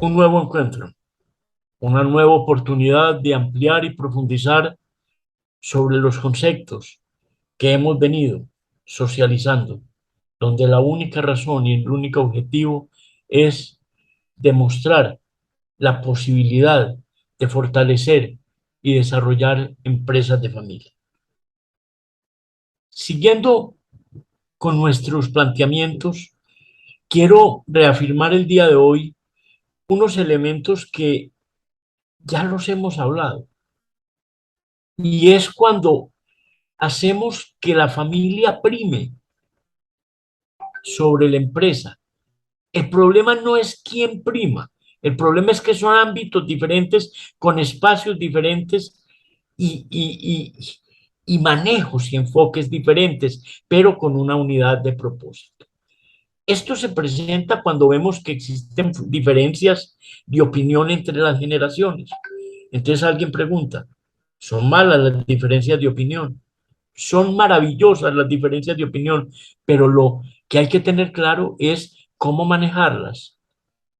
un nuevo encuentro, una nueva oportunidad de ampliar y profundizar sobre los conceptos que hemos venido socializando, donde la única razón y el único objetivo es demostrar la posibilidad de fortalecer y desarrollar empresas de familia. Siguiendo con nuestros planteamientos, quiero reafirmar el día de hoy unos elementos que ya los hemos hablado, y es cuando hacemos que la familia prime sobre la empresa. El problema no es quién prima, el problema es que son ámbitos diferentes, con espacios diferentes y, y, y manejos y enfoques diferentes, pero con una unidad de propósito. Esto se presenta cuando vemos que existen diferencias de opinión entre las generaciones. Entonces alguien pregunta, ¿son malas las diferencias de opinión? Son maravillosas las diferencias de opinión, pero lo que hay que tener claro es cómo manejarlas,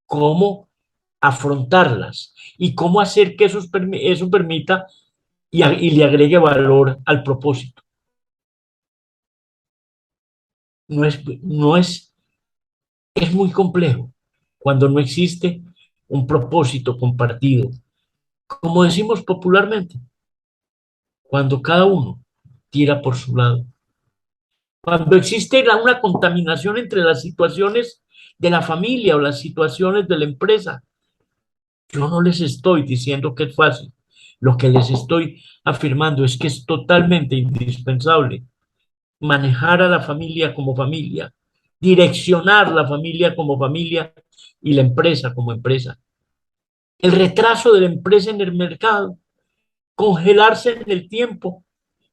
cómo afrontarlas y cómo hacer que eso permita y le agregue valor al propósito. No es, es muy complejo cuando no existe un propósito compartido, como decimos popularmente, cuando cada uno tira por su lado. Cuando existe una contaminación entre las situaciones de la familia o las situaciones de la empresa, yo no les estoy diciendo que es fácil. Lo que les estoy afirmando es que es totalmente indispensable manejar a la familia, direccionar la familia como familia y la empresa como empresa. El retraso de la empresa en el mercado, congelarse en el tiempo,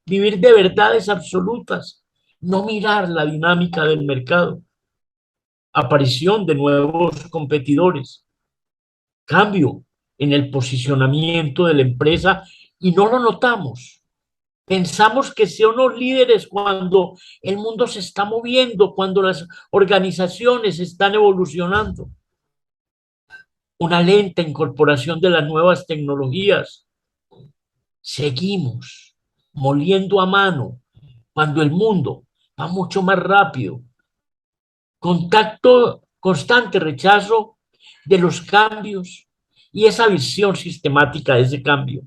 vivir de verdades absolutas, no mirar la dinámica del mercado, aparición de nuevos competidores, cambio en el posicionamiento de la empresa y no lo notamos. Pensamos que son los líderes cuando el mundo se está moviendo, cuando las organizaciones están evolucionando. Una lenta incorporación de las nuevas tecnologías. Seguimos moliendo a mano cuando el mundo va mucho más rápido. Contacto, constante rechazo de los cambios y esa visión sistemática de ese cambio,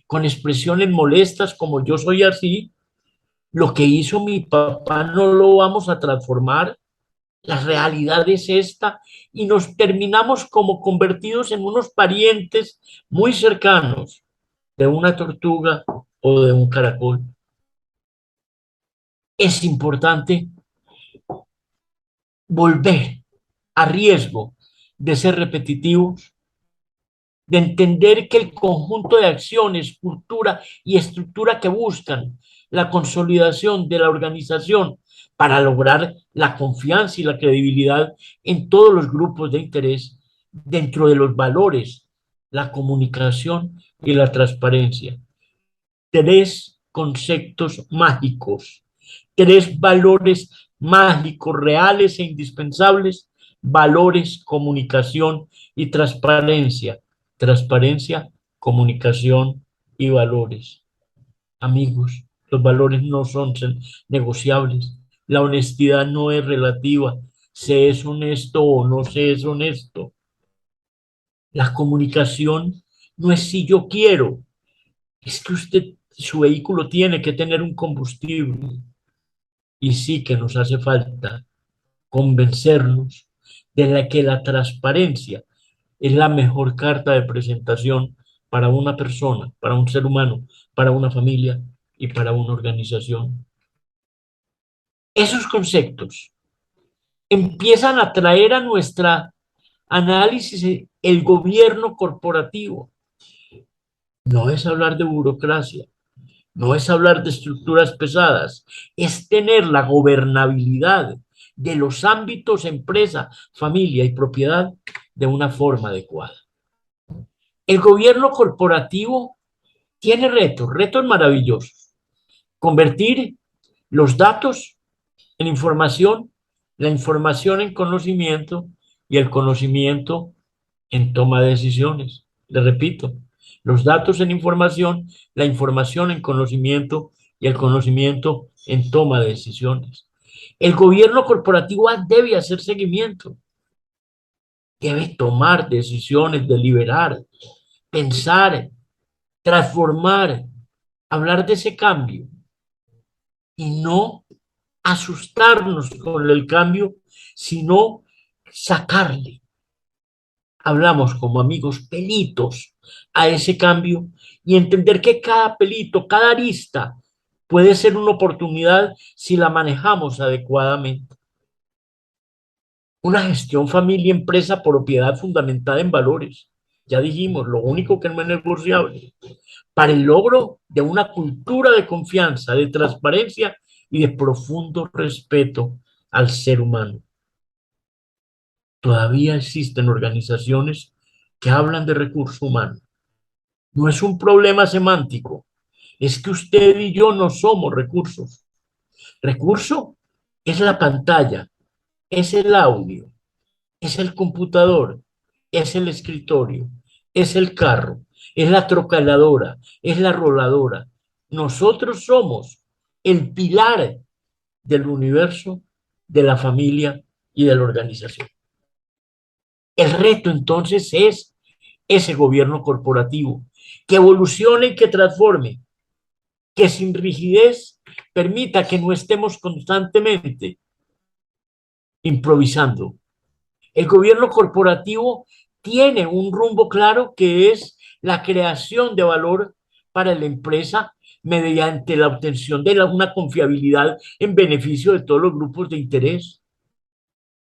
con expresiones molestas como yo soy así, lo que hizo mi papá no lo vamos a transformar, la realidad es esta, y nos terminamos como convertidos en unos parientes muy cercanos de una tortuga o de un caracol. Es importante volver a riesgo de ser repetitivos, de entender que el conjunto de acciones, cultura y estructura que buscan la consolidación de la organización para lograr la confianza y la credibilidad en todos los grupos de interés dentro de los valores, la comunicación y la transparencia. Tres conceptos mágicos, tres valores mágicos, reales e indispensables: valores, comunicación y transparencia. Transparencia, comunicación y valores. Amigos, los valores no son negociables. La honestidad no es relativa. Se es honesto o no se es honesto. La comunicación no es si yo quiero, es que usted, su vehículo tiene que tener un combustible. Y sí que nos hace falta convencernos de que la transparencia es la mejor carta de presentación para una persona, para un ser humano, para una familia y para una organización. Esos conceptos empiezan a traer a nuestra análisis el gobierno corporativo. No es hablar de burocracia, no es hablar de estructuras pesadas, es tener la gobernabilidad de los ámbitos empresa, familia y propiedad de una forma adecuada. El gobierno corporativo tiene retos, retos maravillosos. Convertir los datos en información, la información en conocimiento y el conocimiento en toma de decisiones. Le repito, los datos en información, la información en conocimiento y el conocimiento en toma de decisiones. El gobierno corporativo debe hacer seguimiento, debe tomar decisiones, deliberar, pensar, transformar, hablar de ese cambio y no asustarnos con el cambio, sino sacarle, hablamos como amigos, pelitos a ese cambio y entender que cada pelito, cada arista puede ser una oportunidad si la manejamos adecuadamente. Una gestión familia-empresa propiedad fundamentada en valores. Ya dijimos, lo único que no es negociable. Para el logro de una cultura de confianza, de transparencia y de profundo respeto al ser humano. Todavía existen organizaciones que hablan de recurso humano. No es un problema semántico, es que usted y yo no somos recursos. Recurso es la pantalla, es el audio, es el computador, es el escritorio, es el carro, es la trocaladora, es la roladora. Nosotros somos el pilar del universo, de la familia y de la organización. El reto entonces es ese gobierno corporativo que evolucione y que transforme, que sin rigidez permita que no estemos constantemente improvisando. El gobierno corporativo tiene un rumbo claro que es la creación de valor para la empresa mediante la obtención de una confiabilidad en beneficio de todos los grupos de interés,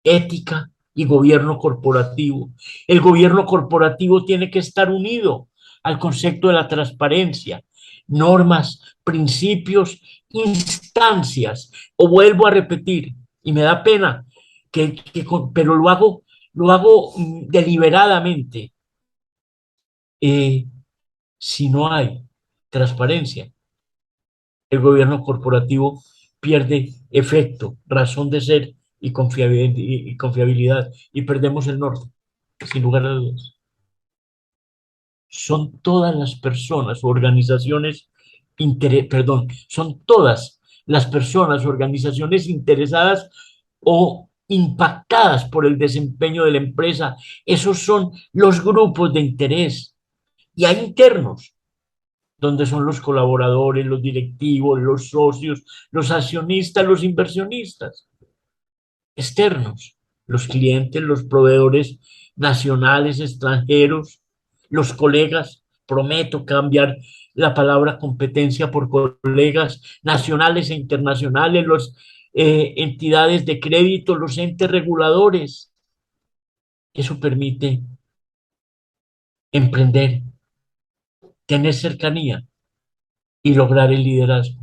ética y gobierno corporativo. El gobierno corporativo tiene que estar unido al concepto de la transparencia, normas, principios, instancias. O vuelvo a repetir, y me da pena, pero lo hago deliberadamente. Eh, si no hay transparencia, el gobierno corporativo pierde efecto, razón de ser y confiabilidad, y perdemos el norte, sin lugar a dudas. Son todas las personas o organizaciones, son todas las personas o organizaciones interesadas o impactadas por el desempeño de la empresa. Esos son los grupos de interés. Y hay internos, donde son los colaboradores, los directivos, los socios, los accionistas, los inversionistas. Externos, los clientes, los proveedores nacionales, extranjeros, los colegas. Prometo cambiar la palabra competencia por colegas nacionales e internacionales, las entidades de crédito, los entes reguladores. Eso permite emprender, tener cercanía y lograr el liderazgo.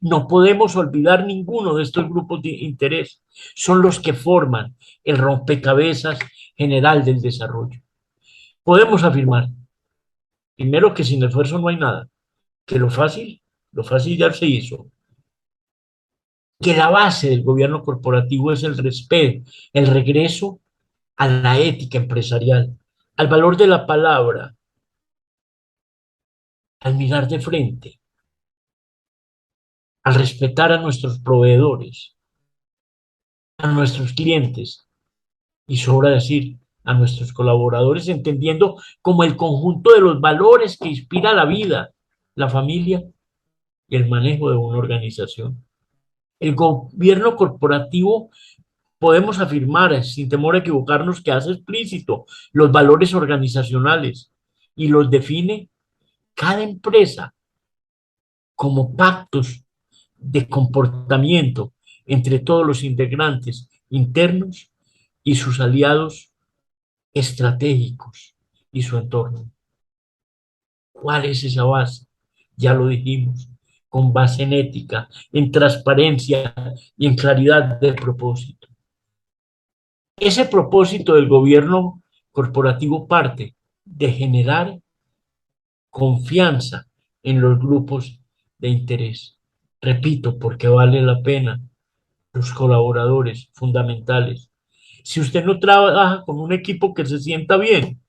No podemos olvidar ninguno de estos grupos de interés. Son los que forman el rompecabezas general del desarrollo. Podemos afirmar, primero, que sin esfuerzo no hay nada, que lo fácil ya se hizo, que la base del gobierno corporativo es el respeto, el regreso a la ética empresarial, al valor de la palabra, al mirar de frente, al respetar a nuestros proveedores, a nuestros clientes y, sobra decir, a nuestros colaboradores, entendiendo como el conjunto de los valores que inspira la vida, la familia y el manejo de una organización. El gobierno corporativo, podemos afirmar sin temor a equivocarnos, que hace explícito los valores organizacionales y los define cada empresa como pactos de comportamiento entre todos los integrantes internos y sus aliados estratégicos y su entorno. ¿Cuál es esa base? Ya lo dijimos, con base en ética, en transparencia y en claridad de propósito. Ese propósito del gobierno corporativo parte de generar confianza en los grupos de interés. Repito, porque vale la pena, los colaboradores fundamentales. Si usted no trabaja con un equipo que se sienta bien,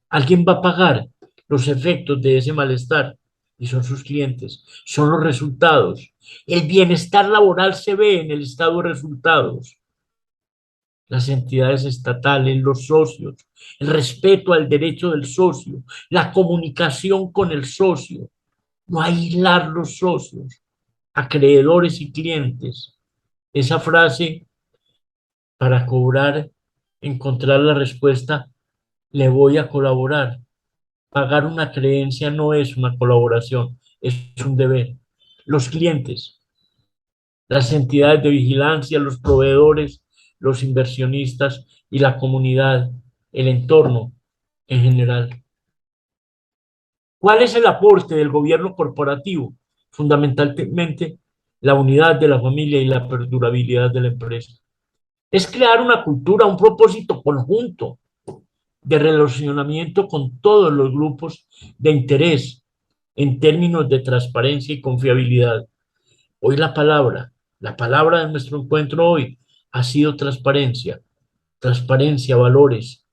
Alguien va a pagar los efectos de ese malestar y son sus clientes, son los resultados. El bienestar laboral se ve en el estado de resultados. Las entidades estatales, los socios, el respeto al derecho del socio, la comunicación con el socio, no aislar los socios, acreedores y clientes. Esa frase para cobrar, encontrar la respuesta, le voy a colaborar. Pagar una creencia no es una colaboración, es un deber. Los clientes, las entidades de vigilancia, los proveedores, los inversionistas y la comunidad, el entorno en general. ¿Cuál es el aporte del gobierno corporativo? Fundamentalmente, la unidad de la familia y la perdurabilidad de la empresa. Es crear una cultura, un propósito conjunto de relacionamiento con todos los grupos de interés en términos de transparencia y confiabilidad. Hoy la palabra de nuestro encuentro hoy ha sido transparencia, transparencia, valores,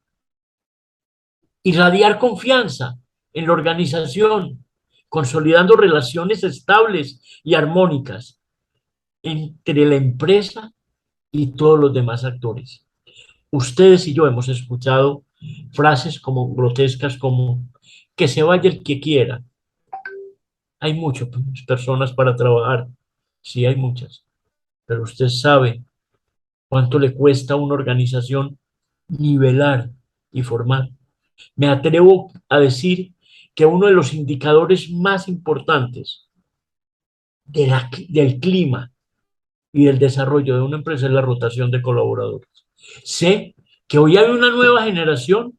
irradiar confianza en la organización, consolidando relaciones estables y armónicas entre la empresa y todos los demás actores. Ustedes y yo hemos escuchado frases como grotescas como que se vaya el que quiera. Hay muchas personas para trabajar, sí hay muchas, pero usted sabe cuánto le cuesta a una organización nivelar y formar. Me atrevo a decir que uno de los indicadores más importantes del clima y del desarrollo de una empresa es la rotación de colaboradores. Sé que hoy hay una nueva generación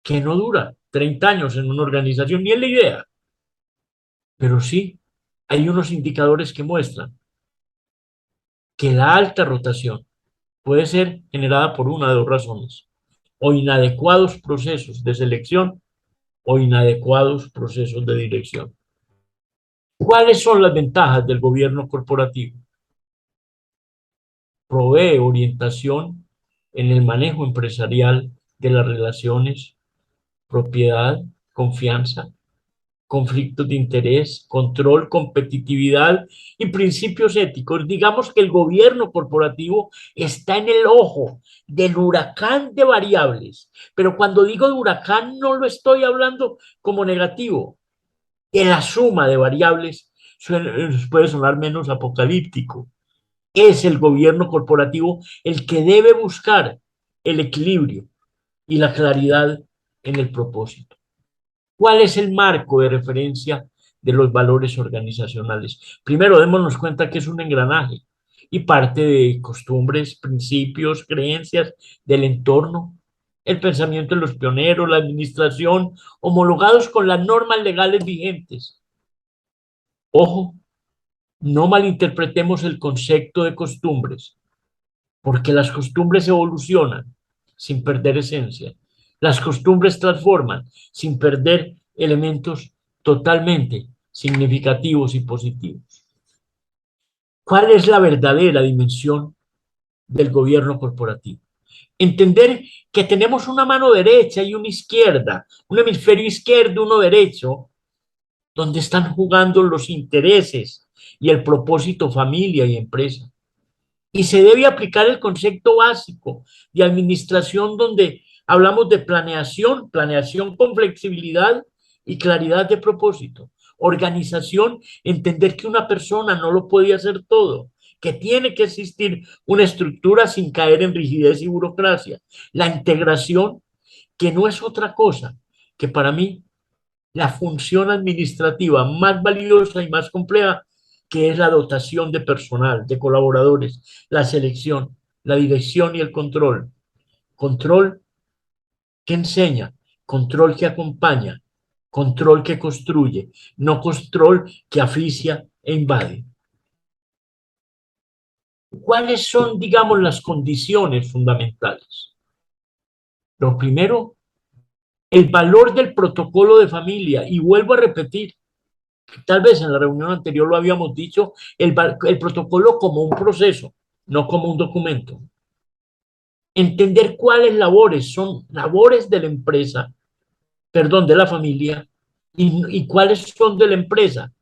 que no dura 30 años en una organización, ni es la idea, pero sí hay unos indicadores que muestran que la alta rotación puede ser generada por una de dos razones, o inadecuados procesos de selección o inadecuados procesos de dirección. ¿Cuáles son las ventajas del gobierno corporativo? Provee orientación en el manejo empresarial de las relaciones, propiedad, confianza, conflictos de interés, control, competitividad y principios éticos. Digamos que el gobierno corporativo está en el ojo del huracán de variables, pero cuando digo de huracán no lo estoy hablando como negativo. En la suma de variables puede sonar menos apocalíptico. Es el gobierno corporativo el que debe buscar el equilibrio y la claridad en el propósito. ¿Cuál es el marco de referencia de los valores organizacionales? Primero, démonos cuenta que es un engranaje y parte de costumbres, principios, creencias del entorno, el pensamiento de los pioneros, la administración, homologados con las normas legales vigentes. Ojo, no malinterpretemos el concepto de costumbres, porque las costumbres evolucionan sin perder esencia. Las costumbres transforman sin perder elementos totalmente significativos y positivos. ¿Cuál es la verdadera dimensión del gobierno corporativo? Entender que tenemos una mano derecha y una izquierda, un hemisferio izquierdo, uno derecho, donde están jugando los intereses y el propósito familia y empresa. Y se debe aplicar el concepto básico de administración donde hablamos de planeación, planeación con flexibilidad y claridad de propósito. Organización, entender que una persona no lo puede hacer todo, que tiene que existir una estructura sin caer en rigidez y burocracia. La integración, que no es otra cosa que para mí la función administrativa más valiosa y más compleja, que es la dotación de personal, de colaboradores, la selección, la dirección y el control. Control que enseña, control que acompaña, control que construye, no control que asfixia e invade. ¿Cuáles son, digamos, las condiciones fundamentales? Lo primero, el valor del protocolo de familia. Y vuelvo a repetir, tal vez en la reunión anterior lo habíamos dicho, el protocolo como un proceso, no como un documento. Entender cuáles labores son labores de la empresa perdón, de la familia y cuáles son de la empresa.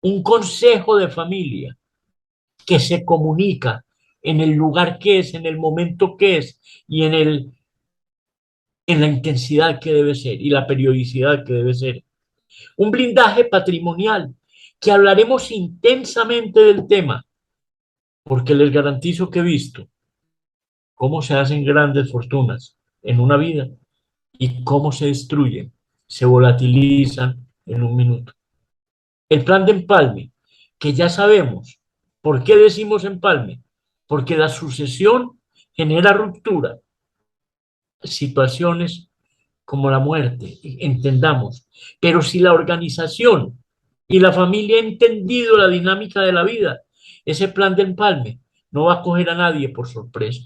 Un consejo de familia que se comunica en el lugar que es, en el momento que es y en la intensidad que debe ser y la periodicidad que debe ser. Un blindaje patrimonial que hablaremos intensamente del tema, porque les garantizo que he visto cómo se hacen grandes fortunas en una vida y cómo se destruyen, se volatilizan en un minuto. El plan de empalme, que ya sabemos por qué decimos empalme, porque la sucesión genera ruptura, situaciones como la muerte, entendamos. Pero si la organización y la familia han entendido la dinámica de la vida, ese plan de empalme no va a coger a nadie por sorpresa.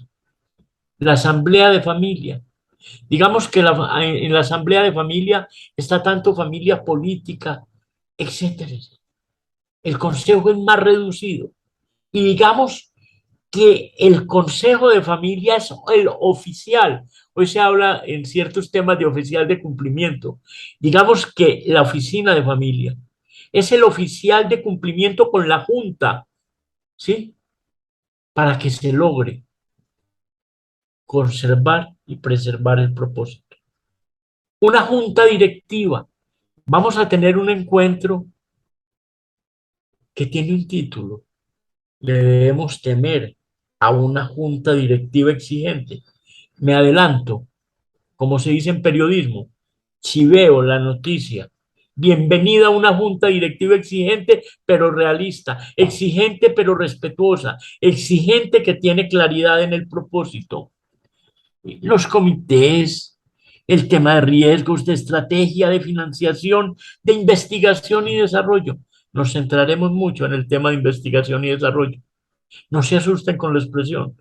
La asamblea de familia. Digamos que en la asamblea de familia está tanto familia política, etcétera. El consejo es más reducido. Y digamos que el consejo de familia es el oficial. Hoy se habla en ciertos temas de oficial de cumplimiento. Digamos que la oficina de familia es el oficial de cumplimiento con la junta, ¿sí? Para que se logre conservar y preservar el propósito. Una junta directiva. Vamos a tener un encuentro que tiene un título. Le debemos temer a una junta directiva exigente. Me adelanto, como se dice en periodismo, si veo la noticia, bienvenida a una junta directiva exigente, pero realista, exigente, pero respetuosa, exigente que tiene claridad en el propósito. Los comités, el tema de riesgos, de estrategia, de financiación, de investigación y desarrollo. Nos centraremos mucho en el tema de investigación y desarrollo. No se asusten con la expresión.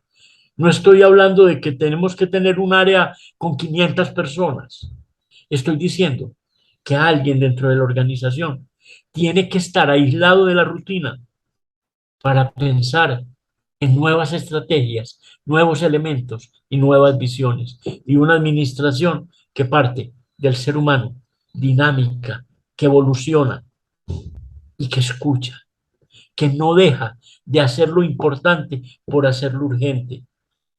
No estoy hablando de que tenemos que tener un área con 500 personas. Estoy diciendo que alguien dentro de la organización tiene que estar aislado de la rutina para pensar en nuevas estrategias, nuevos elementos y nuevas visiones. Y una administración que parte del ser humano, dinámica, que evoluciona y que escucha, que no deja de hacer lo importante por hacerlo urgente,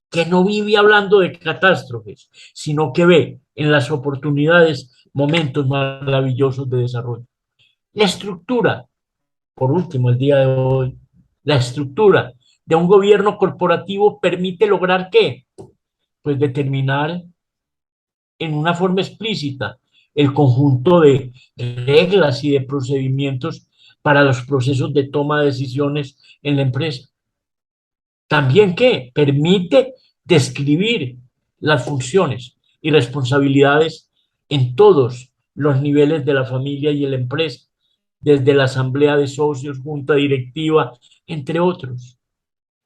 que no vive hablando de catástrofes, sino que ve en las oportunidades momentos maravillosos de desarrollo. La estructura, por último, el día de hoy, la estructura de un gobierno corporativo permite lograr ¿qué? Pues determinar en una forma explícita el conjunto de reglas y de procedimientos para los procesos de toma de decisiones en la empresa. También que permite describir las funciones y responsabilidades en todos los niveles de la familia y de la empresa, desde la asamblea de socios, junta directiva, entre otros.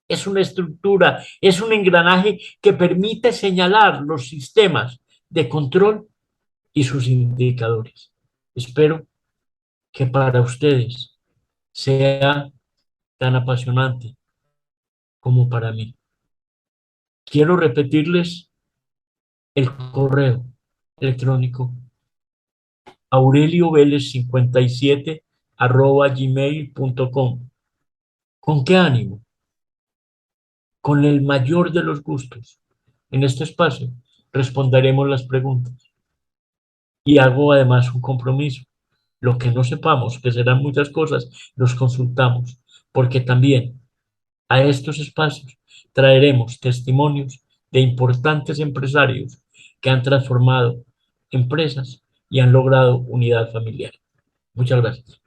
Es una estructura, es un engranaje que permite señalar los sistemas de control y sus indicadores. Espero que para ustedes sea tan apasionante como para mí. Quiero repetirles el correo electrónico Aurelio Vélez 57 @gmail.com. ¿Con qué ánimo? Con el mayor de los gustos. En este espacio responderemos las preguntas y hago además un compromiso. Lo que no sepamos, que serán muchas cosas, los consultamos, porque también a estos espacios traeremos testimonios de importantes empresarios que han transformado empresas y han logrado unidad familiar. Muchas gracias.